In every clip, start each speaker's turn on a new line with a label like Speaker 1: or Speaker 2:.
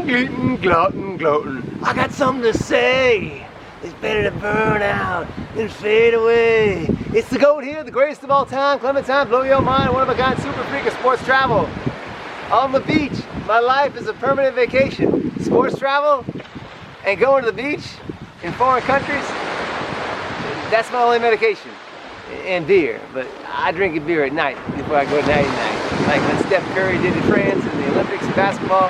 Speaker 1: Eating, glutton, gloating. I got something to say. It's better to burn out than fade away. It's the GOAT here, the greatest of all time. Clementine, blow your mind. One of a kind, super freak of sports travel. On the beach, my life is a permanent vacation. Sports travel and going to the beach in foreign countries, that's my only medication. And beer, but I drink a beer at night before I go nighty-night. Like when Steph Curry did in France in the Olympics in basketball,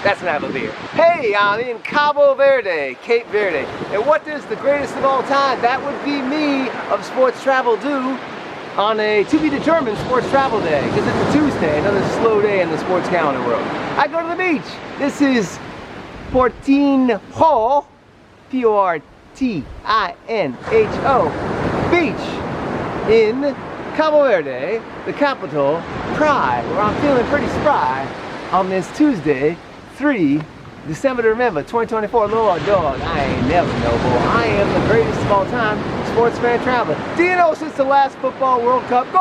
Speaker 1: that's when I have a beer. Hey, I'm in Cabo Verde, Cape Verde. And what does the greatest of all time, that would be me, of sports travel do on a to-be-determined sports travel day? Because it's a Tuesday, another slow day in the sports calendar world. I go to the beach. This is Portino, P-O-R-T-I-N-H-O, beach in Cabo Verde, the capital, Pride, where I'm feeling pretty spry on this Tuesday, 3 December to remember, 2024. Lord dog, I ain't never no boy. I am the greatest of all time sports fan traveler. Do you know since the last football World Cup, go!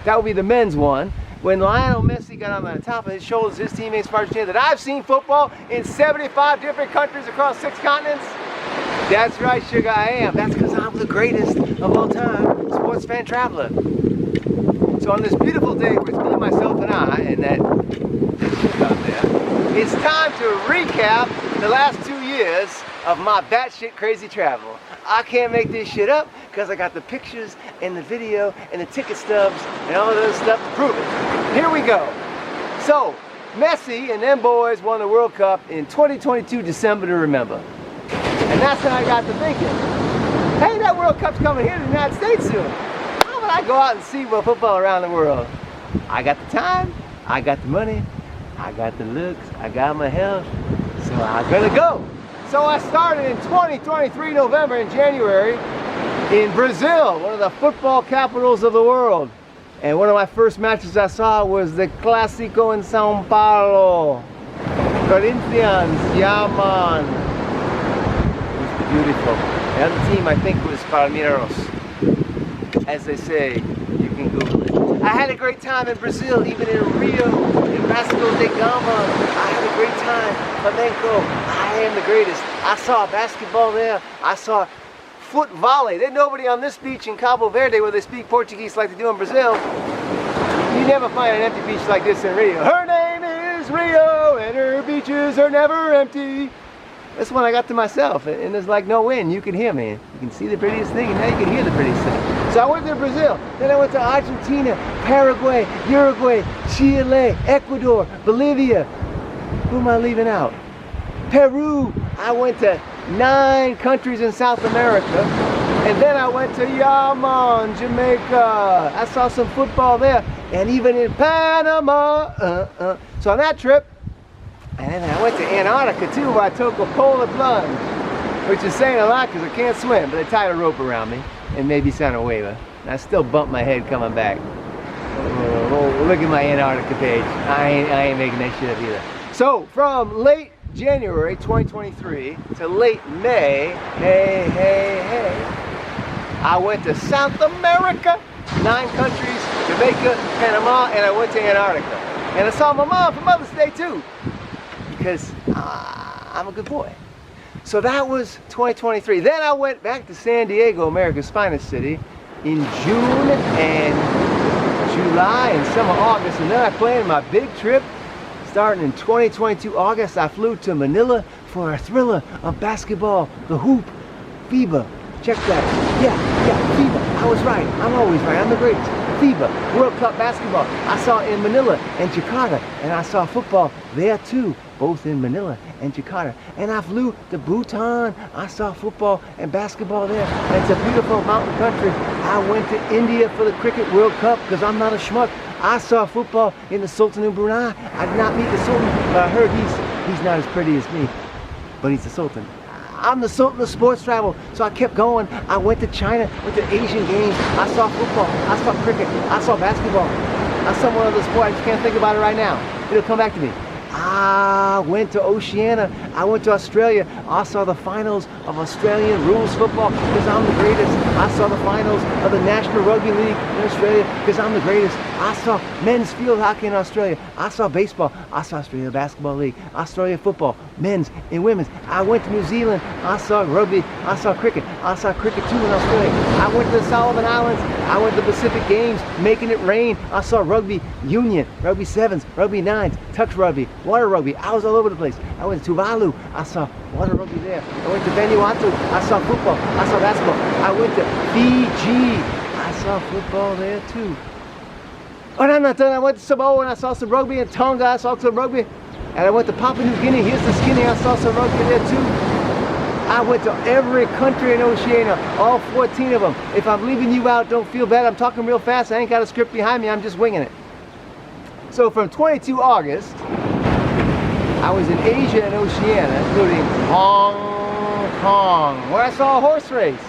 Speaker 1: That would be the men's one. When Lionel Messi got on the top of his shoulders, his teammates from Argentina, that I've seen football in 75 different countries across 6 continents. That's right, sugar, I am. That's because I'm the greatest of all time sports fan traveler. So on this beautiful day where it's me, myself, and I, and that shit out there, it's time to recap the last 2 years of my batshit crazy travel. I can't make this shit up because I got the pictures and the video and the ticket stubs and all this stuff to prove it. Here we go. So, Messi and them boys won the World Cup in 2022 December to remember. And that's when I got to thinking, hey, that World Cup's coming here to the United States soon. How about I go out and see world football around the world? I got the time, I got the money, I got the looks, I got my health, so I'm gonna go. So I started in 2023 November and January in Brazil, one of the football capitals of the world. And one of my first matches I saw was the Clásico in São Paulo. Corinthians, yeah man. It was beautiful. The other team I think was Palmeiras. As they say, you can Google it. I had a great time in Brazil, even in Rio, in Vasco da Gama. I had a great time. Flamengo, I am the greatest. I saw basketball there. I saw foot volley. There's nobody on this beach in Cabo Verde where they speak Portuguese like they do in Brazil. You never find an empty beach like this in Rio. Her name is Rio and her beaches are never empty. That's when I got to myself, and there's like no wind. You can hear me. You can see the prettiest thing, and now you can hear the prettiest thing. So I went to Brazil, then I went to Argentina, Paraguay, Uruguay, Chile, Ecuador, Bolivia. Who am I leaving out? Peru. I went to 9 countries in South America, and then I went to Yaman, Jamaica. I saw some football there, and even in Panama. So on that trip, and then I went to Antarctica too, where I took a polar plunge, which is saying a lot because I can't swim, but they tied a rope around me and made me sign a waiver. And I still bumped my head coming back. Oh, look at my Antarctica page. I ain't making that shit up either. So from late January 2023 to late May, hey, I went to South America, 9 countries, Jamaica, Panama, and I went to Antarctica. And I saw my mom for Mother's Day too, because I'm a good boy. So that was 2023. Then I went back to San Diego, America's finest city, in June and July and summer August. And then I planned my big trip starting in 2022 August. I flew to Manila for a thriller of basketball, the hoop, FIBA. Check that. Yeah, FIBA. I was right. I'm always right. I'm the greatest. FIBA, World Cup basketball. I saw in Manila and Jakarta, and I saw football there too, both in Manila and Jakarta. And I flew to Bhutan. I saw football and basketball there. And it's a beautiful mountain country. I went to India for the Cricket World Cup because I'm not a schmuck. I saw football in the Sultan of Brunei. I did not meet the Sultan, but I heard he's not as pretty as me, but he's the Sultan. I'm the Sultan of sports travel, so I kept going. I went to China, went to Asian games. I saw football, I saw cricket, I saw basketball. I saw one other sport, I just can't think about it right now. It'll come back to me. I went to Oceania. I went to Australia. I saw the finals of Australian rules football because I'm the greatest. I saw the finals of the National Rugby League in Australia because I'm the greatest. I saw men's field hockey in Australia. I saw baseball. I saw Australia Basketball League. Australia football, men's and women's. I went to New Zealand. I saw rugby. I saw cricket. I saw cricket too in Australia. I went to the Solomon Islands. I went to the Pacific Games, making it rain. I saw rugby union, rugby sevens, rugby nines, touch rugby, water rugby. I was all over the place. I went to Tuvalu. I saw water rugby there. I went to Vanuatu. I saw football. I saw basketball. I went to Fiji. I saw football there too. Oh, and I'm not done. I went to Samoa and I saw some rugby. And Tonga, I saw some rugby. And I went to Papua New Guinea. Here's the skinny. I saw some rugby there too. I went to every country in Oceania, all 14 of them. If I'm leaving you out, don't feel bad. I'm talking real fast. I ain't got a script behind me. I'm just winging it. So from 22 August, I was in Asia and Oceania, including Hong Kong, where I saw a horse race,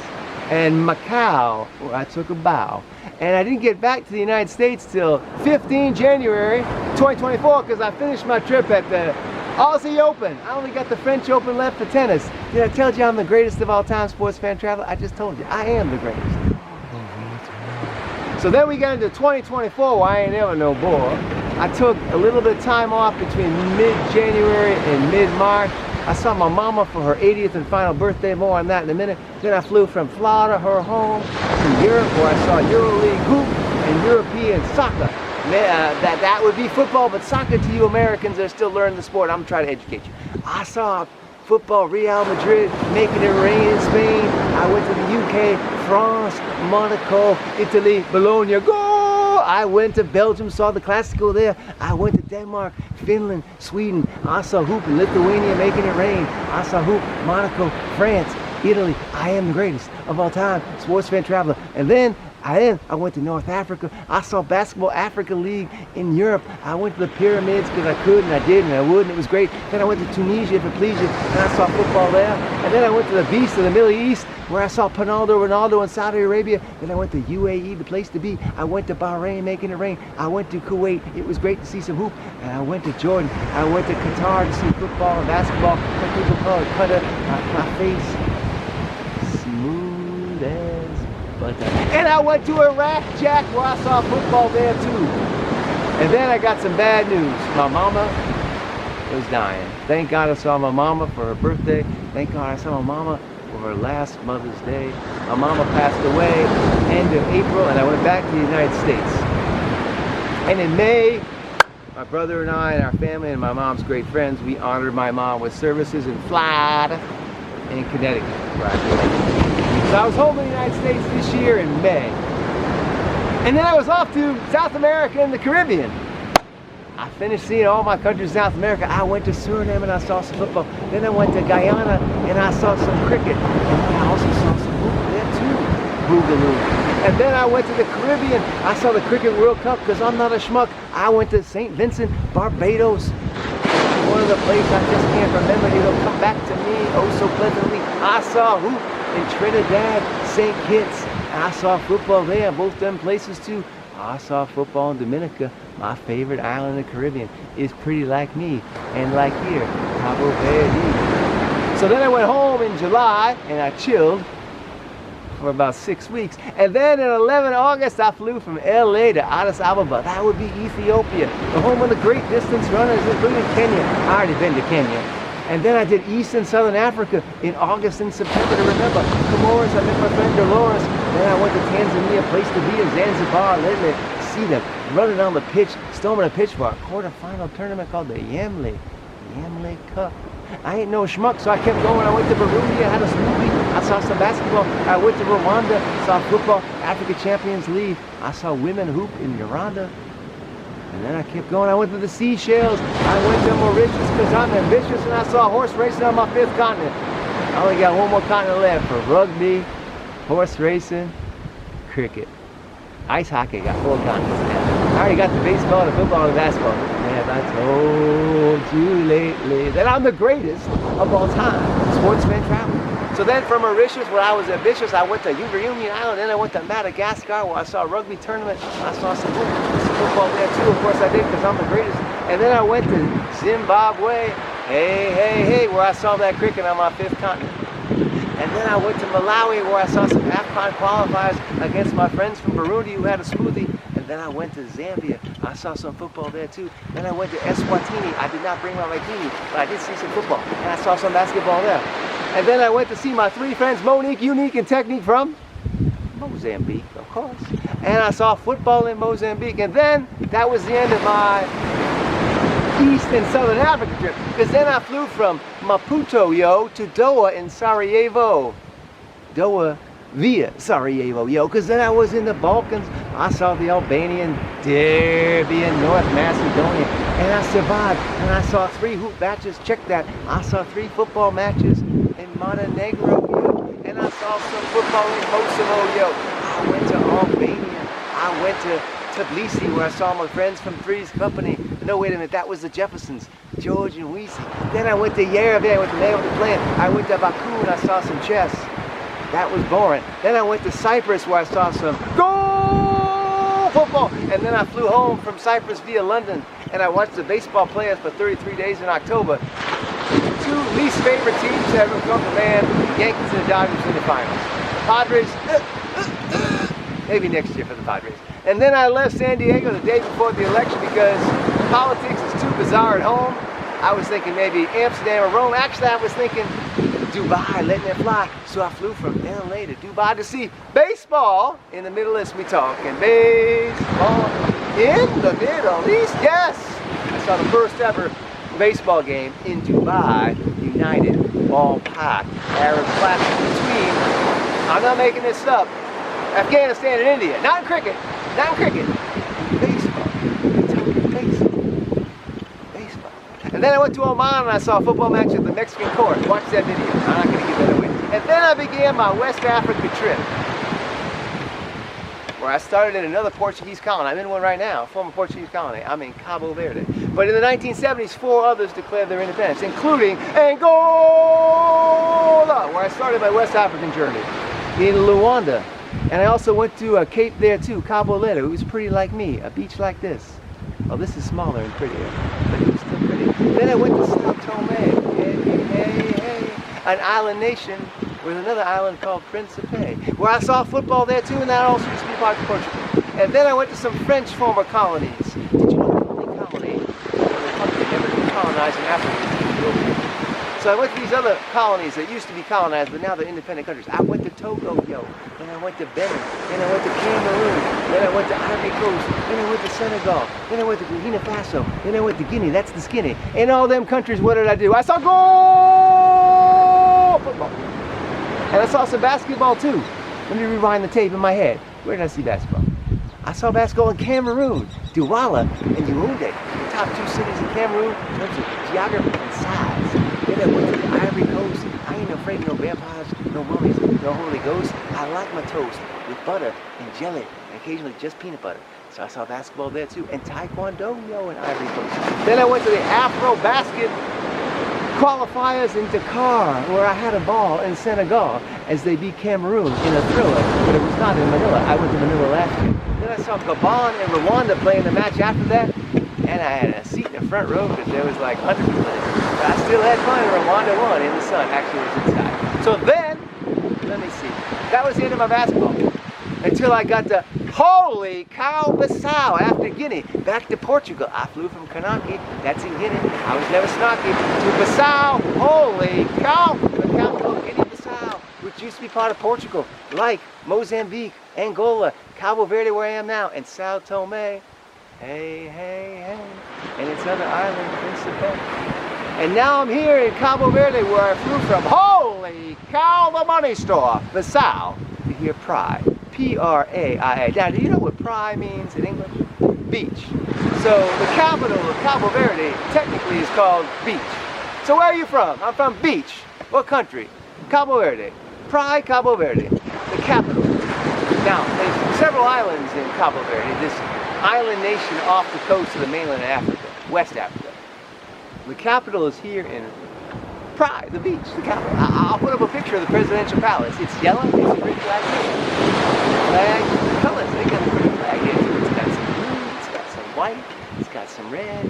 Speaker 1: and Macau, where I took a bow. And I didn't get back to the United States till 15 January 2024 because I finished my trip at the Aussie Open. I only got the French Open left for tennis. Did I tell you I'm the greatest of all time sports fan traveler? I just told you, I am the greatest. So then we got into 2024 where I ain't ever no bore. I took a little bit of time off between mid-January and mid-March. I saw my mama for her 80th and final birthday, more on that in a minute. Then I flew from Florida, her home, to Europe where I saw EuroLeague hoop and European soccer. That would be football, but soccer to you Americans that are still learning the sport, I'm trying to educate you. I saw football, Real Madrid, making it rain in Spain. I went to the UK, France, Monaco, Italy, Bologna, go! I went to Belgium, saw the Classico there. I went to Denmark, Finland, Sweden. I saw hoop in Lithuania, making it rain. I saw hoop, Monaco, France, Italy. I am the greatest of all time, sports fan traveler. And then I went to North Africa. I saw Basketball Africa League in Europe. I went to the pyramids because I could and I did and I would and it was great. Then I went to Tunisia for pleasure and I saw football there. And then I went to the beast of the Middle East where I saw Ronaldo in Saudi Arabia. Then I went to UAE, the place to be. I went to Bahrain, making it rain. I went to Kuwait. It was great to see some hoop. And I went to Jordan. I went to Qatar to see football and basketball. What people call it, Qatar. My face smooth as butter. And I went to Iraq, Jack, where I saw football there too. And then I got some bad news. My mama was dying. Thank God I saw my mama for her birthday. Thank God I saw my mama for her last Mother's Day. My mama passed away end of April and I went back to the United States. And in May, my brother and I and our family and my mom's great friends, we honored my mom with services in Florida and Connecticut, where I grew. So I was home in the United States this year in May. And then I was off to South America and the Caribbean. I finished seeing all my countries in South America. I went to Suriname and I saw some football. Then I went to Guyana and I saw some cricket. And I also saw some hoop there too. Boogaloo. And then I went to the Caribbean. I saw the Cricket World Cup because I'm not a schmuck. I went to St. Vincent, Barbados. One of the places I just can't remember. It'll come back to me oh so pleasantly. I saw hoop in Trinidad, St. Kitts. And I saw football there, both them places too. I saw football in Dominica, my favorite island in the Caribbean. Is pretty like me, and like here, Cabo Verde. So then I went home in July, and I chilled for about 6 weeks. And then in 11 August, I flew from LA to Addis Ababa. That would be Ethiopia, the home of the great distance runners, including Kenya. I already been to Kenya. And then I did East and Southern Africa in August and September to remember. Comoros, I met my friend Dolores. Then I went to Tanzania, place to be in Zanzibar. Let me see them running on the pitch, storming a pitch for a quarterfinal tournament called the Yamle Cup. I ain't no schmuck, so I kept going. I went to Burundi, I had a smoothie. I saw some basketball. I went to Rwanda, saw football, Africa Champions League. I saw women hoop in Rwanda. And then I kept going. I went to the Seychelles. I went to Mauritius because I'm ambitious, and I saw horse racing on my 5th continent. I only got one more continent left for rugby, horse racing, cricket. Ice hockey, got 4 continents now. I already got the baseball, the football, and the basketball. Man, I told you lately that I'm the greatest of all time, sportsman traveler. So then from Mauritius, where I was ambitious, I went to Reunion Island, then I went to Madagascar, where I saw a rugby tournament. I saw some football there too, of course I did, because I'm the greatest And then I went to Zimbabwe, hey, where I saw that cricket on my 5th continent. And then I went to Malawi, where I saw some AFCON qualifiers against my friends from Burundi who had a smoothie. And then I went to Zambia. I saw some football there too. Then I went to Eswatini. I did not bring my bikini, but I did see some football. And I saw some basketball there. And then I went to see my 3 friends, Monique, Unique, and Technique from Mozambique, of course. And I saw football in Mozambique. And then that was the end of my East and Southern Africa trip. Because then I flew from Maputo, yo, to Doha in Sarajevo. Doha via Sarajevo, yo. Because then I was in the Balkans. I saw the Albanian derby in North Macedonia. And I survived. And I saw 3 hoop matches. Check that. I saw 3 football matches in Montenegro, yo. And I saw some football in Kosovo, yo. I went to Albania. I went to Tbilisi, where I saw my friends from Three's Company. No, wait a minute, that was the Jeffersons, George and Weezy. Then I went to Yerevan, I went to Mayo with the Plan. I went to Baku and I saw some chess. That was boring. Then I went to Cyprus, where I saw some goal football. And then I flew home from Cyprus via London, and I watched the baseball playoffs for 33 days in October. 2 least favorite teams that ever come to man, the Yankees and the Dodgers in the finals. Padres, maybe next year for the Padres. And then I left San Diego the day before the election because politics is too bizarre at home. I was thinking maybe Amsterdam or Rome. Actually, I was thinking Dubai, letting it fly. So I flew from LA to Dubai to see baseball in the Middle East. We talking baseball in the Middle East. Yes! I saw the first ever baseball game in Dubai, United, all-packed, Arab Classic between, I'm not making this up, Afghanistan and India. Not in cricket. Not in cricket. Baseball. Baseball. And then I went to Oman and I saw a football match at the Mexican court. Watch that video. I'm not going to give that away. And then I began my West Africa trip, where I started in another Portuguese colony. I'm in one right now, a former Portuguese colony. I'm in Cabo Verde. But in the 1970s, 4 others declared their independence, including Angola, where I started my West African journey, in Luanda. And I also went to a Cape there too, Cabo Verde. It was pretty like me, a beach like this. Well, this is smaller and prettier, but it was still pretty. Then I went to Sao Tome, an island nation with another island called Principe, where I saw football there too, and that also used to be part of Portugal. And then I went to some French former colonies. Did you know the only colony in the country never colonized in Africa? So I went to these other colonies that used to be colonized, but now they're independent countries. I went to Togo, yo. Then I went to Benin. Then I went to Cameroon. Then I went to Ivory Coast. Then I went to Senegal. Then I went to Burkina Faso. Then I went to Guinea. That's the skinny. In all them countries, what did I do? I saw goal football. And I saw some basketball too. Let me rewind the tape in my head. Where did I see basketball? I saw basketball in Cameroon, Douala, and Yaoundé, the top 2 cities in Cameroon in terms of geography and size. Then I went to the Ivory Coast. I ain't afraid of no vampires, no mummies, no Holy Ghost. I like my toast with butter and jelly, and occasionally just peanut butter. So I saw basketball there too, and Taekwondo, yo, in Ivory Coast. Then I went to the Afro basket qualifiers in Dakar, where I had a ball in Senegal as they beat Cameroon in a thriller, but it was not in Manila. I went to Manila last year. Then I saw Gabon and Rwanda playing the match after that, and I had a seat in the front row because there was like 100 people in it. But I still had fun, and Rwanda won in the sun. Actually, it was inside. So then, let me see. That was the end of my basketball. Until I got to, holy cow, Bissau, after Guinea, back to Portugal. I flew from Conakry, that's in Guinea. I was never snarky, to Bissau, holy cow, the capital of Guinea-Bissau, which used to be part of Portugal, like Mozambique, Angola, Cabo Verde, where I am now, and Sao Tome. Hey, and its other island, Principe. And now I'm here in Cabo Verde, where I flew from, holy cow, the money store, Bissau, to hear Pride. P-R-A-I-A. Now, do you know what Praia means in English? Beach. So the capital of Cabo Verde technically is called Beach. So where are you from? I'm from Beach. What country? Cabo Verde. Praia, Cabo Verde. The capital. Now, there's several islands in Cabo Verde, this island nation off the coast of the mainland of Africa, West Africa. The capital is here in Praia, the beach, the capital. I'll put up a picture of the presidential palace. It's yellow, it's a pretty flag. Flag, colors, they got a pretty flag here. It's got some blue, it's got some white, it's got some red.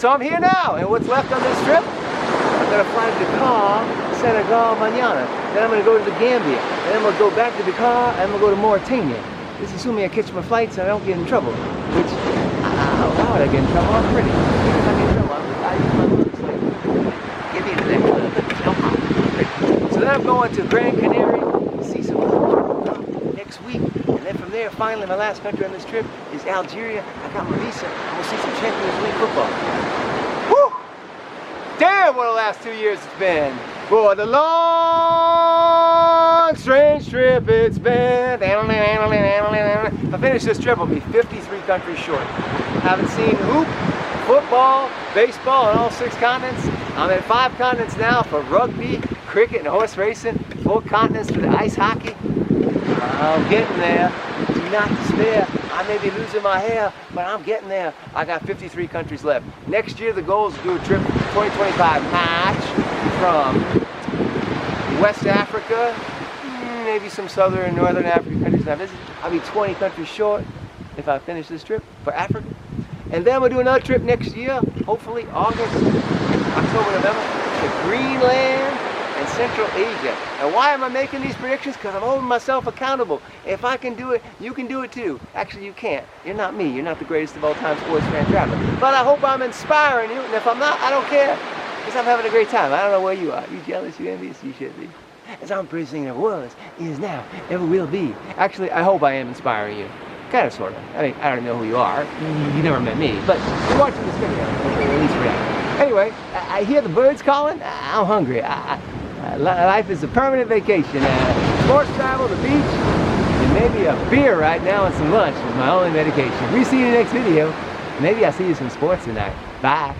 Speaker 1: So I'm here now, and what's left on this trip? I'm gonna fly to Dakar, Senegal, mañana. Then I'm gonna go to the Gambia. Then I'm gonna go back to Dakar, and I'm gonna go to Mauritania. This is assuming I catch my flights and I don't get in trouble. Which, why would I get in trouble? I'm pretty. If I get in trouble, I use my lipstick. Give me the next. So then I'm going to Gran Canaria to see some next week. And then from there, finally, my last country on this trip is Algeria. I got my visa. I'm gonna see some Champions League football. Whew! Damn, what the last 2 years it's been. For the long, strange trip it's been. If I finish this trip, I'll be 53 countries short. Haven't seen hoop, football, baseball on all 6 continents. I'm at 5 continents now for rugby, cricket, and horse racing. 4 continents for the ice hockey. I'm getting there. Do not despair. I may be losing my hair, but I'm getting there. I got 53 countries left. Next year, the goal is to do a trip 2025 March from West Africa, maybe some southern and northern African countries I visit. I'll be 20 countries short if I finish this trip for Africa. And then we'll do another trip next year, hopefully August, October, November, to Greenland and Central Asia. And why am I making these predictions? Because I'm holding myself accountable. If I can do it, you can do it too. Actually, you can't. You're not me. You're not the greatest of all time sports fan traveler. But I hope I'm inspiring you, and if I'm not, I don't care. Because I'm having a great time. I don't know where you are. You jealous? You envious? You should be. As I'm predicting it was, is now, ever will be. Actually, I hope I am inspiring you. Kind of, sort of. I mean, I don't know who you are. You never met me. But you're watching this video, at least for now. Anyway, I hear the birds calling. I'm hungry. Life is a permanent vacation. Sports travel, the beach, and maybe a beer right now and some lunch is my only medication. We see you in the next video. Maybe I'll see you some sports tonight. Bye.